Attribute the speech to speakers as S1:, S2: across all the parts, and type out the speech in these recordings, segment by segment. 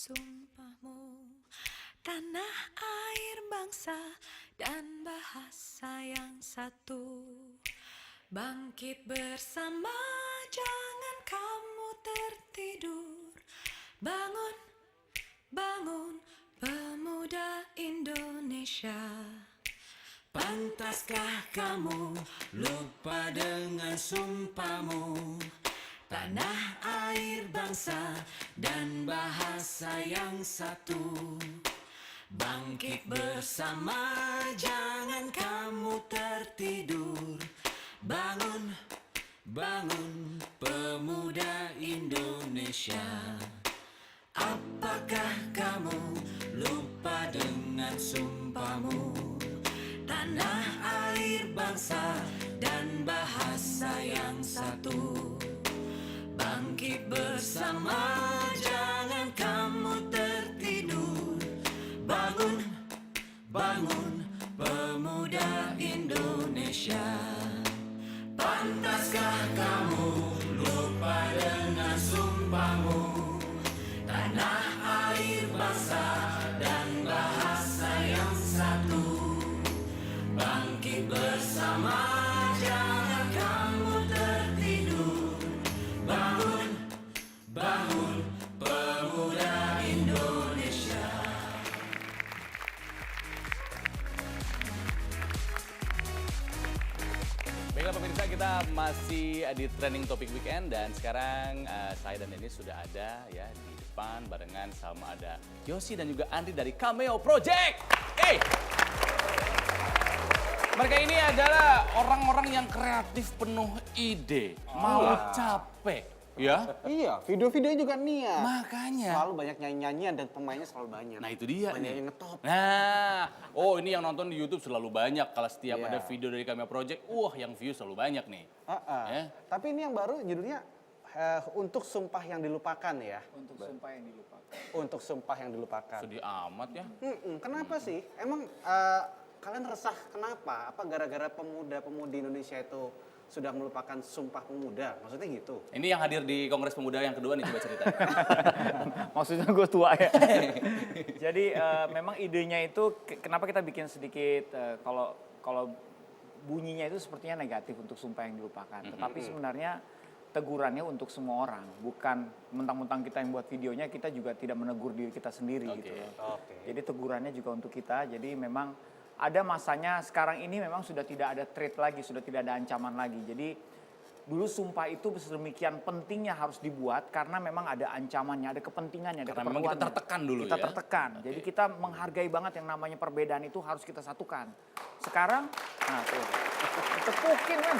S1: sumpahmu. Tanah air bangsa dan bahasa yang satu. Bangkit bersama, jangan kamu tertidur. Bangun, bangun, pemuda Indonesia. Pantaskah kamu lupa dengan sumpahmu? Tanah air bangsa dan bahasa yang satu. Bangkit bersama, jangan kamu tertidur. Bangun, bangun, pemuda Indonesia. Apakah kamu lupa dengan sumpahmu? Tanah air bangsa dan bahasa yang satu. Bangkit bersama, jangan kamu tertidur. Bangun, bangun, pemuda Indonesia. Pantaskah kamu lupa dengan sumpahmu? Tanah air bangsa dan bahasa yang satu. Bangkit bersama, jangan kamu tertidur. Bangun, bangun, pemuda Indonesia.
S2: Baiklah pemirsa, kita masih di trending topik weekend dan sekarang saya dan Dennis sudah ada ya di depan barengan sama ada Yosi dan juga Andri dari Cameo Project. Hey! Mereka ini adalah orang-orang yang kreatif penuh ide, mau capek, ya?
S3: Iya, video-videonya juga niat.
S2: Makanya.
S3: Selalu banyak nyanyi-nyanyian dan pemainnya selalu banyak.
S2: Nah itu dia
S3: banyak
S2: nih.
S3: yang ngetop.
S2: Nah, oh ini yang nonton di YouTube selalu banyak. Kalau setiap
S3: Iya.
S2: ada video dari Cameo Project, yang view selalu banyak nih. Ya.
S3: Tapi ini yang baru judulnya Untuk Sumpah Yang Dilupakan ya.
S4: Untuk sumpah yang dilupakan.
S3: Untuk Sumpah Yang Dilupakan.
S2: Sedih amat ya.
S3: Kenapa sih? Emang kalian resah kenapa? Apa gara-gara pemuda-pemudi Indonesia itu sudah melupakan Sumpah Pemuda? Maksudnya gitu?
S2: Ini yang hadir di Kongres Pemuda yang kedua nih, coba cerita.
S4: Maksudnya gue tua ya. Jadi memang idenya itu kenapa kita bikin sedikit kalau bunyinya itu sepertinya negatif untuk sumpah yang dilupakan. Tetapi sebenarnya tegurannya untuk semua orang, bukan mentang-mentang kita yang buat videonya, kita juga tidak menegur diri kita sendiri gitu loh. Jadi tegurannya juga untuk kita. Jadi memang ada masanya sekarang ini memang sudah tidak ada threat lagi, sudah tidak ada ancaman lagi. Jadi dulu sumpah itu sedemikian pentingnya harus dibuat karena memang ada ancamannya, ada kepentingannya, ada
S2: Karena memang kita
S4: keperluannya.
S2: tertekan dulu
S4: Kita
S2: ya.
S4: tertekan. Jadi kita menghargai banget yang namanya perbedaan itu harus kita satukan. Sekarang, nah tuh, tepukin kan.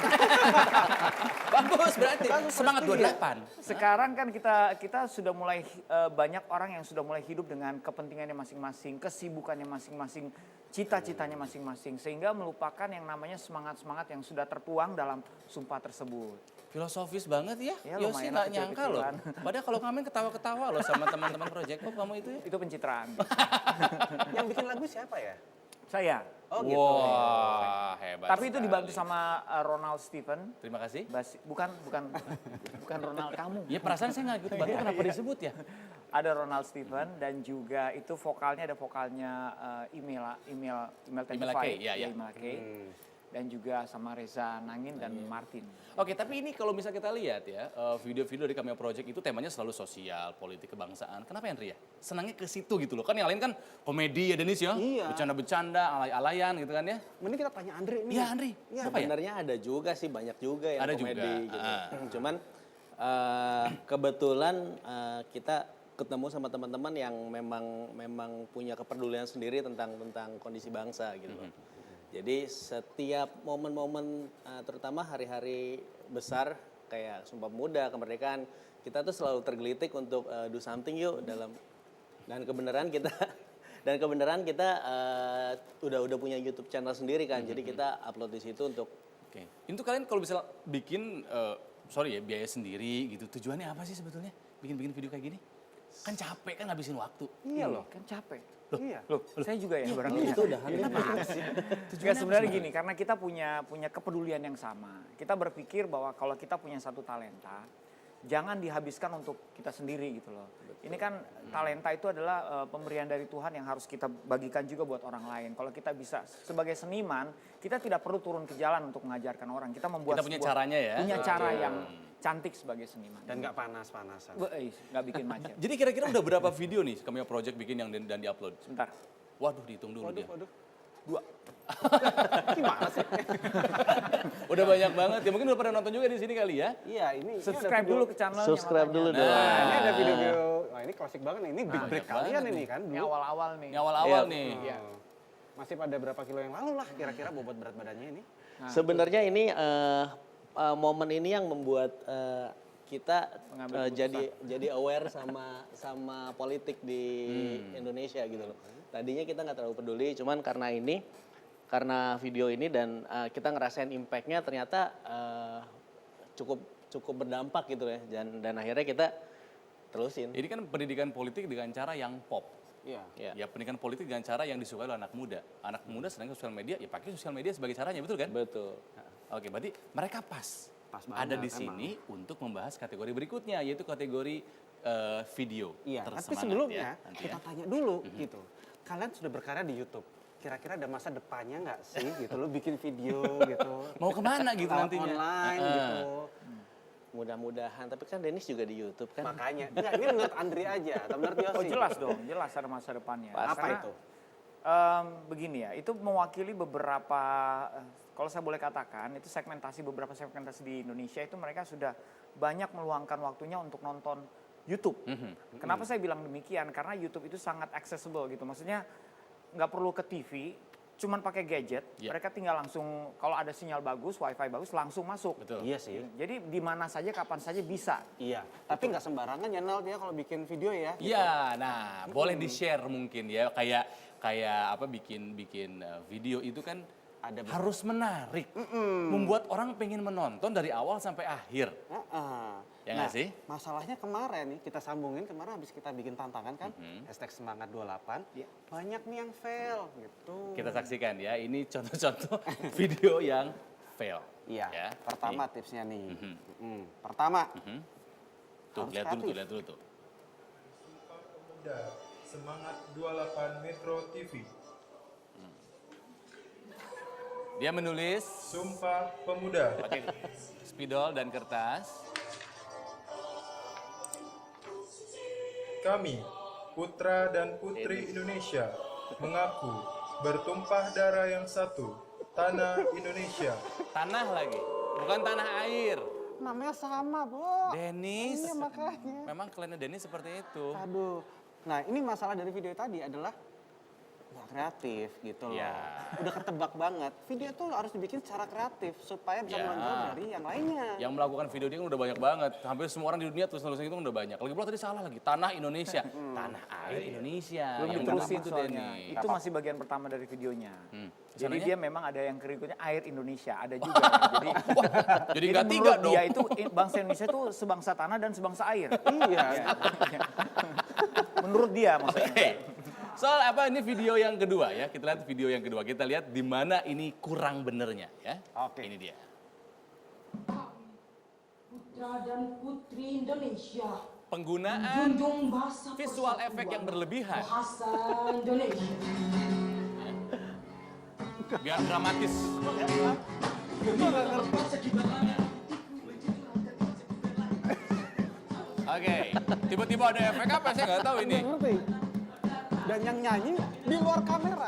S2: Bagus berarti. Semangat 28.
S4: Sekarang kan kita sudah mulai banyak orang yang sudah mulai hidup dengan kepentingannya masing-masing, kesibukannya masing-masing, cita-citanya masing-masing, sehingga melupakan yang namanya semangat-semangat yang sudah tertuang dalam sumpah tersebut.
S2: Filosofis banget ya.
S4: Ya,
S2: Yosi
S4: lumayan
S2: nggak
S4: lah,
S2: nyangka loh.
S4: kecil-kecilan.
S2: Padahal kalau kalian ketawa-ketawa loh sama teman-teman Project Pop kamu itu ya.
S4: Itu pencitraan.
S3: Yang bikin lagu siapa ya?
S4: Saya.
S3: Oh gitu.
S2: Wah, hebat.
S4: Tapi itu
S2: sekali.
S4: dibantu sama Ronald Steven.
S2: Terima kasih.
S4: Bukan Ronald kamu.
S2: Ya perasaan saya nggak gitu bantu kenapa disebut ya?
S4: Ada Ronald Steven dan juga itu vokalnya ada vokalnya Email
S2: Email Kay, ya, ya.
S4: Email Kay. Dan juga sama Reza Nangin dan Martin.
S2: Oke, tapi ini kalau bisa kita lihat ya, video-video dari Cameo Project itu temanya selalu sosial, politik, kebangsaan. Kenapa Henry ya? Senangnya ke situ gitu loh. Kan yang lain kan komedi ya Denis ya?
S3: Iya.
S2: Bercanda-bercanda, alay-alayan gitu kan ya?
S3: Mending kita tanya Andre nih.
S2: Iya Andri,
S3: Iya,
S2: apa ya?
S5: Sebenarnya ada juga sih, banyak juga yang
S2: Ada
S5: komedi
S2: juga,
S5: gitu.
S2: ah.
S5: Cuman kebetulan kita ketemu sama teman-teman yang memang punya kepedulian sendiri tentang kondisi bangsa gitu. Jadi setiap momen-momen terutama hari-hari besar kayak Sumpah Pemuda, kemerdekaan, kita tuh selalu tergelitik untuk do something yuk dan kebenaran kita udah punya YouTube channel sendiri kan. Jadi kita upload di situ untuk
S2: Oke. Itu kalian kalau bisa bikin, biaya sendiri gitu. Tujuannya apa sih sebetulnya? Bikin video kayak gini? Kan capek kan ngabisin waktu.
S3: Iya loh.
S4: Kan capek.
S3: Iya.
S4: Saya juga ya barangkali.
S5: itu udah
S4: Enggak, sebenarnya gini, karena kita punya kepedulian yang sama. Kita berpikir bahwa kalau kita punya satu talenta, jangan dihabiskan untuk kita sendiri gitu loh. Ini kan talenta itu adalah pemberian dari Tuhan yang harus kita bagikan juga buat orang lain. Kalau kita bisa sebagai seniman, kita tidak perlu turun ke jalan untuk mengajarkan orang. Kita membuat
S2: Kita punya caranya ya.
S4: punya cara yang cantik sebagai seniman.
S3: Dan nggak panas-panasan.
S4: Nggak bikin macet.
S2: Jadi kira-kira udah berapa video nih Cameo Project bikin yang dan diupload?
S4: Sebentar.
S2: Waduh, dihitung dulu dia.
S3: Waduh.
S4: 2.
S3: Gimana sih?
S2: Udah banyak banget. Ya mungkin udah pada nonton juga di sini kali ya.
S3: Iya, ini
S4: Subscribe
S3: ada video-
S4: dulu ke channelnya.
S5: Subscribe dulu
S4: makanya.
S5: dong.
S3: Nah, ini ada video-video. Wah, ini klasik banget nih. Ini big break
S2: banyak
S3: kalian
S2: banget
S3: ini kan.
S4: Ini
S3: Dulu.
S4: awal-awal nih.
S2: Yang awal-awal
S5: Iya.
S2: nih.
S4: Iya.
S3: Masih pada berapa kilo yang lalu lah kira-kira bobot berat badannya ini.
S5: Sebenarnya ini momen ini yang membuat kita
S4: Mengambil
S5: jadi aware sama politik di Indonesia gitu loh. Tadinya kita nggak terlalu peduli, cuman karena video ini dan kita ngerasain impactnya ternyata cukup berdampak gitu ya. Dan akhirnya kita terusin.
S2: Ini kan pendidikan politik dengan cara yang pop.
S3: Iya.
S5: Ya.
S2: Ya pendidikan politik dengan cara yang disukai oleh anak muda. Anak muda sedang sosial media, ya pakai sosial media sebagai caranya, betul kan?
S5: Betul.
S2: Oke, berarti mereka pas
S3: banget,
S2: ada di
S3: emang.
S2: sini untuk membahas kategori berikutnya, yaitu kategori video.
S3: Iya, tapi
S2: tersemangat
S3: sebelumnya
S2: ya, nanti
S3: kita
S2: ya.
S3: tanya dulu gitu. Kalian sudah berkarya di YouTube. Kira-kira ada masa depannya nggak sih gitu? Lo bikin video gitu.
S2: Mau kemana gitu
S3: Lewat
S2: nantinya?
S3: online
S2: Heeh.
S3: gitu.
S5: Mudah-mudahan. Tapi kan Dennis juga di YouTube kan.
S3: Makanya. Enggak, ini menurut Andri aja atau menurut Yosi?
S4: Oh jelas dong, jelas ada masa depannya.
S3: Apa
S4: Karena,
S3: itu?
S4: begini ya, itu mewakili beberapa, kalau saya boleh katakan, itu beberapa segmentasi di Indonesia itu mereka sudah banyak meluangkan waktunya untuk nonton YouTube. Kenapa saya bilang demikian? Karena YouTube itu sangat accessible gitu, maksudnya nggak perlu ke TV, cuman pakai gadget,
S2: Ya.
S4: mereka tinggal langsung, kalau ada sinyal bagus, wifi bagus, langsung masuk.
S2: Betul.
S3: Iya sih.
S4: Jadi di mana saja, kapan saja bisa.
S3: Iya. Tapi nggak sembarangan ya Nal dia kalau bikin video ya.
S2: Iya, nah boleh di-share mungkin ya, kayak apa bikin video itu kan harus menarik, membuat orang pengen menonton dari awal sampai akhir. Ya nggak sih?
S3: Masalahnya kemarin nih kita sambungin kemarin habis kita bikin tantangan kan hashtag semangat 28 banyak nih yang fail gitu.
S2: Kita saksikan ya, ini contoh-contoh video yang fail.
S3: Iya.
S2: Ya.
S3: Pertama tipsnya nih. Pertama.
S2: Tuh,
S3: Harus
S2: lihat
S3: kreatif.
S2: dulu tuh.
S6: Pemuda Semangat 28 Metro TV.
S2: Dia menulis
S6: Sumpah Pemuda.
S2: pakai spidol dan kertas.
S6: Kami, putra dan putri Indonesia, mengaku bertumpah darah yang satu, tanah Indonesia.
S2: Tanah lagi, bukan tanah air.
S3: Namanya sama, Bu.
S2: Dennis.
S3: Iya, makanya.
S2: Memang kliennya Dennis seperti itu.
S3: Aduh. Nah, ini masalah dari video tadi adalah nggak kreatif gitu loh.
S2: Ya.
S3: Udah ketebak banget. Video tuh harus dibikin secara kreatif supaya bisa
S2: Ya.
S3: menonjol dari yang lainnya.
S2: Yang melakukan video dia kan udah banyak banget. Hampir semua orang di dunia tulis-tulis itu udah banyak. Lagi pula tadi salah lagi. Tanah Indonesia. Tanah air Indonesia.
S4: Belum
S2: Yang
S4: diterusin
S2: itu
S4: soalnya.
S2: Denny.
S4: Itu masih bagian pertama dari videonya. Jadi
S2: Kesananya?
S4: dia memang ada yang berikutnya air Indonesia, ada juga. Jadi
S2: Jadi nggak tiga
S4: menurut
S2: dong.
S4: dia itu bangsa Indonesia itu sebangsa tanah dan sebangsa air.
S3: Iya.
S4: Menurut dia maksudnya.
S2: Oke. Soal apa ini video yang kedua ya. Kita lihat video yang kedua. Kita lihat di mana ini kurang benernya ya.
S3: Oke.
S2: Ini dia.
S7: Putra dan putri Indonesia
S2: Penggunaan
S7: junjung bahasa
S2: visual
S7: persatuan
S2: efek yang berlebihan.
S7: bahasa Indonesia.
S2: Biar dramatis. Oke. Tiba-tiba ada efek apa saya nggak tahu ini.
S3: Nggak ngerti. Dan yang nyanyi di luar kamera.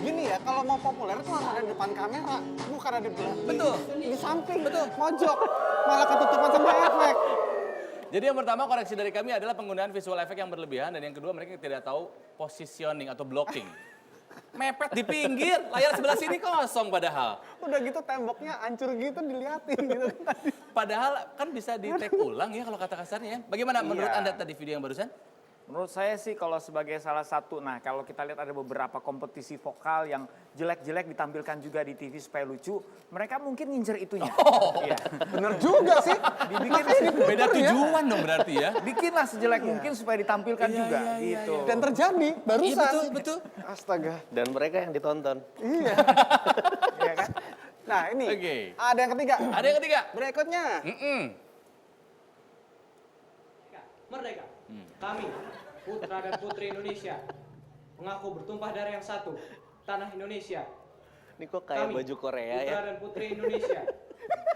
S3: Gini ya, kalau mau populer tuh harus ada di depan kamera, bukan ada di belakang.
S2: Betul.
S3: Di samping, pojok. Malah ketutupan sama efek.
S2: Jadi yang pertama koreksi dari kami adalah penggunaan visual efek yang berlebihan dan yang kedua mereka tidak tahu positioning atau blocking. Mepet di pinggir, layar sebelah sini kosong padahal.
S3: Udah gitu temboknya hancur gitu diliatin gitu.
S2: Padahal kan bisa di take ulang ya kalau kata kasarnya ya. Bagaimana menurut
S3: Iya.
S2: Anda tadi video yang barusan?
S4: Menurut saya sih kalau sebagai salah satu, nah kalau kita lihat ada beberapa kompetisi vokal yang jelek-jelek ditampilkan juga di TV supaya lucu, mereka mungkin ngincer itunya. Iya.
S3: Bener juga sih.
S4: Dibikin
S2: Beda tujuan dong berarti ya.
S4: bikinlah sejelek mungkin supaya ditampilkan
S2: Iya,
S4: juga
S2: iya, iya,
S4: gitu.
S3: Dan terjadi barusan.
S2: Iya betul, betul.
S3: Astaga.
S5: Dan mereka yang ditonton.
S3: Iya.
S4: Iya kan?
S3: Nah ini
S2: Oke.
S3: ada yang ketiga.
S2: Ada yang ketiga.
S3: Berikutnya.
S8: Merdeka. Kami, putra dan putri Indonesia, mengaku bertumpah darah yang satu, tanah Indonesia.
S5: Ini kok kayak baju Korea
S8: putra
S5: ya?
S8: dan putri Indonesia,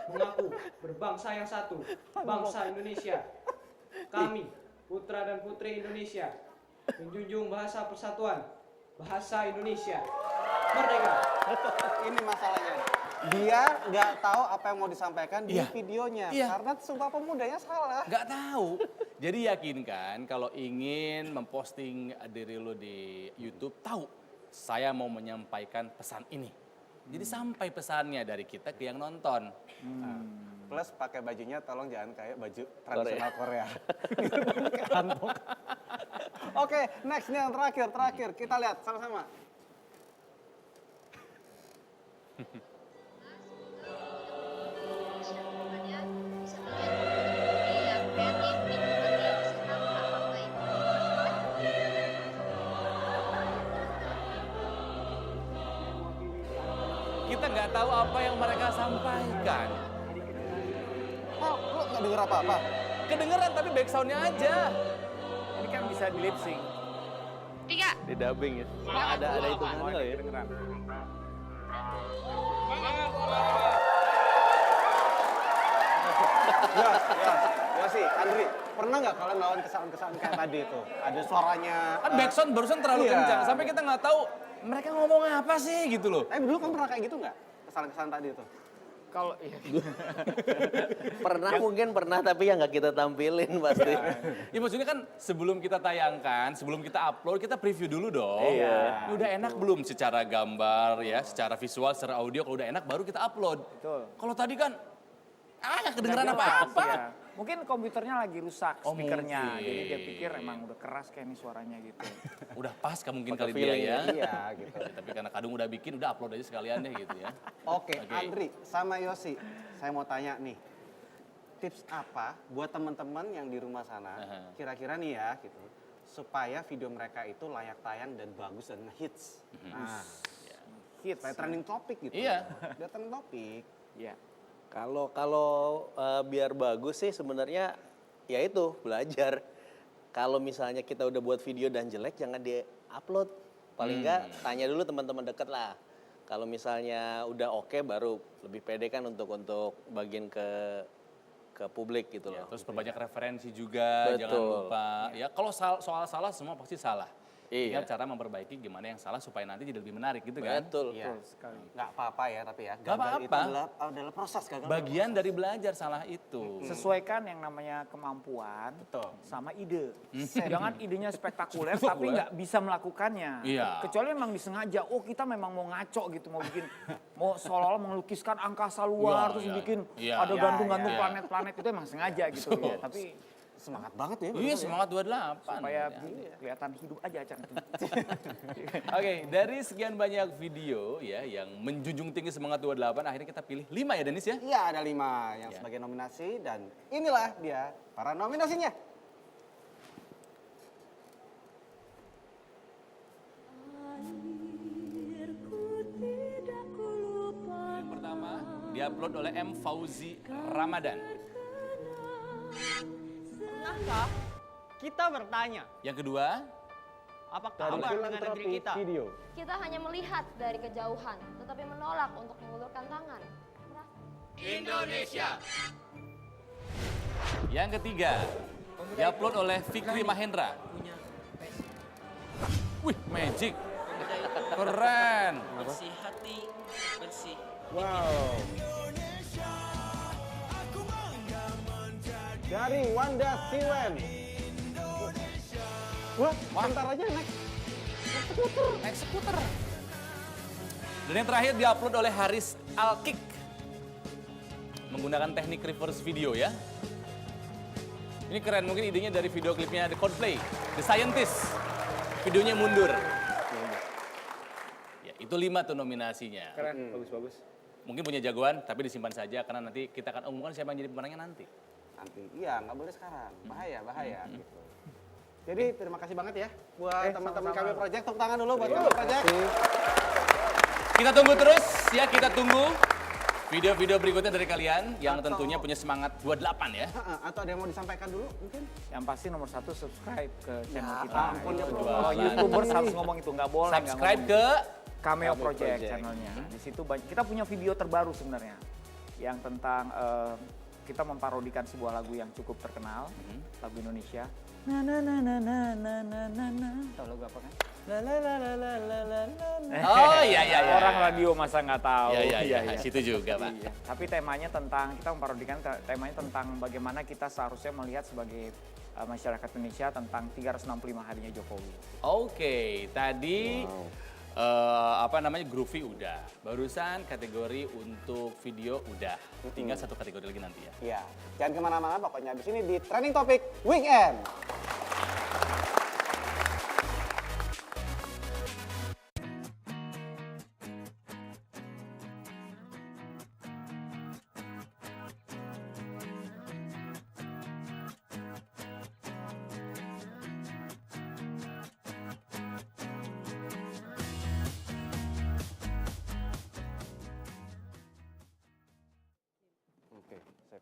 S8: mengaku berbangsa yang satu, bangsa Indonesia. Kami, putra dan putri Indonesia, menjunjung bahasa persatuan, bahasa Indonesia. Merdeka.
S3: Ini masalahnya. Dia nggak tahu apa yang mau disampaikan di
S2: Iya.
S3: videonya.
S2: Iya.
S3: Karena Sumpah Pemudanya salah.
S2: Nggak tahu. Jadi yakinkan kalau ingin memposting diri lo di YouTube, tahu saya mau menyampaikan pesan ini. Jadi sampai pesannya dari kita ke yang nonton.
S3: Nah, plus pakai bajunya tolong jangan kayak baju tradisional Korea. Hanbok. Oke, next nih yang terakhir. Kita lihat sama-sama.
S2: Kita nggak tahu apa yang mereka sampaikan.
S3: Oh, lu nggak denger apa-apa?
S2: Kedengeran tapi backsoundnya aja.
S4: Ini kan bisa di lip sync.
S5: Di dubbing ya? Ada hitungan nggak ya?
S4: Kedengeran.
S3: Ya sih, Andri, pernah nggak kalian lawan kesalahan-kesalahan kayak tadi itu? Ada suaranya.
S2: Kan backsound barusan terlalu
S3: iya.
S2: kencang sampai kita nggak tahu mereka ngomong apa sih gitu loh.
S3: Dulu kan pernah kayak gitu nggak? Kesalahan-kesalahan tadi itu?
S4: Kalau iya.
S5: Pernah mungkin pernah tapi yang nggak kita tampilin pasti.
S2: Ya maksudnya kan sebelum kita tayangkan, sebelum kita upload, kita preview dulu dong.
S5: Iya.
S2: Ini udah enak belum secara gambar ya, secara visual, secara audio, kalau udah enak baru kita upload.
S4: Betul.
S2: Kalau tadi kan, nggak kedengeran
S4: Nggak jelas,
S2: apa-apa.
S4: ya. Mungkin komputernya lagi rusak
S2: Oh,
S4: speakernya,
S2: mungkin.
S4: jadi dia pikir emang udah keras kayak ini suaranya gitu.
S2: Udah pas kan mungkin
S5: Pakai
S2: kali dia
S5: feeling
S2: ya.
S3: Iya, gitu.
S2: Tapi karena Kadung udah bikin, udah upload aja sekalian deh gitu ya.
S3: Oke,
S2: Oke.
S3: Andri sama Yosi, saya mau tanya nih. Tips apa buat teman-teman yang di rumah sana,
S2: Aha.
S3: kira-kira nih ya gitu, supaya video mereka itu layak tayang dan bagus dan ngehits. Nah,
S4: Hits.
S3: supaya trending topik gitu.
S2: Iya.
S3: Biar trending topik.
S4: Iya.
S5: Kalau biar bagus sih sebenarnya ya itu belajar. Kalau misalnya kita udah buat video dan jelek jangan di-upload. Paling enggak tanya dulu teman-teman deket lah. Kalau misalnya udah oke baru lebih pede kan untuk bagian ke publik gitu
S2: Ya,
S5: loh.
S2: terus perbanyak referensi juga, jangan
S5: Betul.
S2: lupa. Ya kalau soal salah semua pasti salah.
S5: Iya.
S2: Tinggal cara memperbaiki gimana yang salah supaya nanti jadi lebih menarik gitu kan.
S5: Betul.
S3: Iya.
S4: Sekali.
S3: Nggak apa-apa ya, tapi ya.
S2: Nggak
S3: Gagal itu
S2: apa-apa.
S3: adalah proses gagal.
S2: Bagian dari belajar salah itu.
S4: Sesuaikan yang namanya kemampuan
S3: Betul.
S4: sama ide. Jangan idenya spektakuler tapi
S2: Spektakuler.
S4: nggak bisa melakukannya.
S2: Iya.
S4: Kecuali memang disengaja, oh kita memang mau ngaco gitu, mau bikin, mau seolah-olah melukiskan angkasa luar,
S2: Iya,
S4: terus
S2: iya.
S4: bikin
S2: Iya.
S4: ada
S3: Iya,
S4: gantung-gantung
S2: iya.
S4: planet-planet itu emang sengaja gitu.
S2: Betul.
S4: Ya. Tapi
S3: Semangat banget ya.
S2: Iya semangat 28.
S4: supaya
S2: Ya.
S4: kelihatan hidup aja acara itu.
S2: Oke, dari sekian banyak video ya yang menjunjung tinggi semangat 28, akhirnya kita pilih 5 ya Denis ya?
S3: Iya, ada 5 yang
S2: Ya.
S3: sebagai nominasi dan inilah dia para nominasinya.
S2: Yang pertama diupload oleh M. Fauzi Ramadan.
S9: Pernahkah kita bertanya,
S2: Yang kedua,
S9: apa kabar dengan negeri kita?
S10: Kita hanya melihat dari kejauhan, tetapi menolak untuk mengulurkan tangan.
S2: yang ketiga diupload oleh Fikri Mahendra. Wih, magic. Keren.
S1: Bersih hati, bersih.
S3: Wow. Dari Wanda Siwen. Wah, bentar aja naik skuter.
S2: Dan yang terakhir diupload oleh Haris Alkik. Menggunakan teknik reverse video ya. Ini keren, mungkin idenya dari video klipnya The Coldplay, The Scientist. Videonya mundur. Ya, itu 5 tuh nominasinya.
S4: Keren, bagus-bagus.
S2: Mungkin punya jagoan, tapi disimpan saja karena nanti kita akan umumkan siapa yang jadi pemenangnya nanti.
S3: Nanti, iya nggak boleh sekarang. Bahaya gitu. Jadi terima kasih banget ya buat teman-teman
S4: sama-sama.
S3: KW Project. Tepuk tangan dulu buat KW Project.
S2: Kita tunggu terus ya, kita tunggu Video-video berikutnya dari kalian yang tentunya punya semangat 28 ya.
S3: Atau ada yang mau disampaikan dulu mungkin?
S4: Yang pasti nomor 1 subscribe ke channel
S3: Ya,
S4: kita.
S3: ampun, ya,
S4: Itu.
S3: bro.
S4: Kalau YouTubers harus ngomong itu, nggak boleh. nggak
S2: Subscribe
S4: ngomong
S2: ke
S4: itu. Cameo Project channelnya. Di situ kita punya video terbaru sebenarnya yang tentang kita memparodikan sebuah lagu yang cukup terkenal, lagu Indonesia. Na na na na na na na na na. Tahu lagu apa kan? La la la la la la la la.
S2: Oh iya iya iya.
S4: Orang radio masa nggak tahu.
S2: Iya iya iya. Situ juga, Pak.
S4: Iya. Tapi temanya tentang kita memparodikan temanya tentang bagaimana kita seharusnya melihat sebagai masyarakat Indonesia tentang 365 harinya Jokowi.
S2: Oke, tadi groovy udah. Barusan kategori untuk video udah. Tinggal satu kategori lagi nanti ya.
S3: Iya. Jangan kemana-mana pokoknya di sini di Trending Topic Weekend.